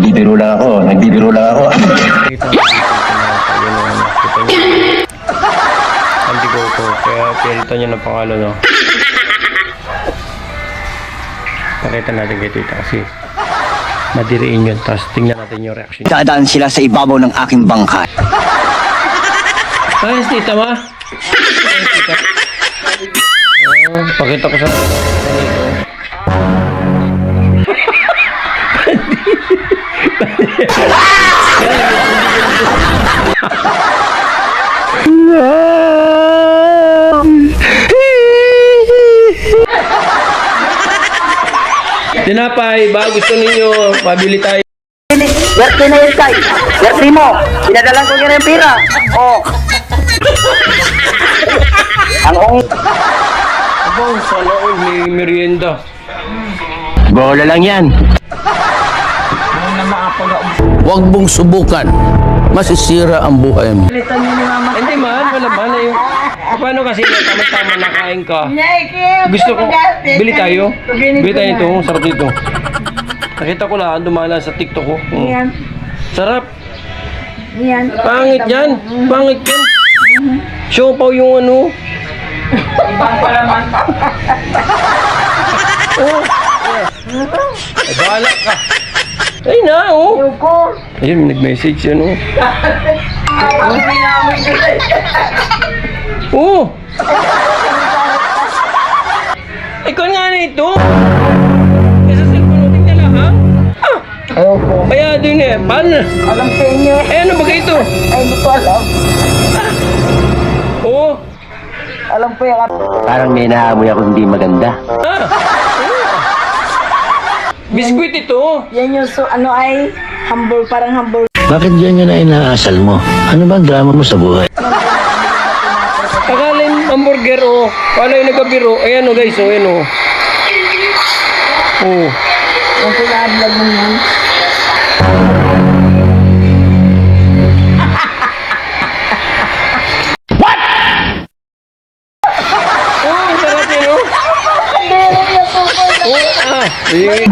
nagbibiro lang ako. Kita niyo. Antigoto. Kaya pinalitan niya ng pangalan, no? Pakita natin kay tita kasi madiriin yun. Tapos tingnan natin yung reaction. Dadaan sila sa ibabaw ng aking bangkay. Ayos, tita ma. Ayos, tita. Pakita ko sa tinapay, ba gusto ninyo pabili tayo. Berti na yun kay. Berti mo. Pinadalan ko niya ng pira. Oh. Ang ong... Abang, sana all may merienda. Bola lang yan. Huwag mong subukan. Masisira ang buhay mo. Hindi man, wala ba na yung... Paano kasi na tama-tama nakain ka? Gusto ko, bili tayo. Bili tayo ito, sarap dito. Nakita ko lang, dumala sa TikTok ko. Yan. Sarap. Yan. Pangit yan. Pangit yan. Siopaw yung ano. Ibang palaman. Oh. Ay, bahala ka. Ay na, oh. Yuko. Ayun, nag-message yan, oh. Oh. Ikaw nga na ito. Sa cellphone mo, tingnan lang, ha? Ah. Ayoko. Kaya din eh. Paano? Alam sa inyo. Eh, ano ba ito? Ay, hindi ko alam. Oh. Alam ko yung... Parang may naamoy ako hindi maganda. Ah. Biskuit ito. Yan yung ano ay humble, parang humble. Bakit yan yun na inaasal mo? Ano bang drama mo sa buhay? Akalin hamburger, oh. Paano yung nagkabiro? Ayan, oh, guys, oh, ayan, oh. Oh. Yung pinablog mo yan. Oh, ang sarap yun, oh. Oh, ah. Eh.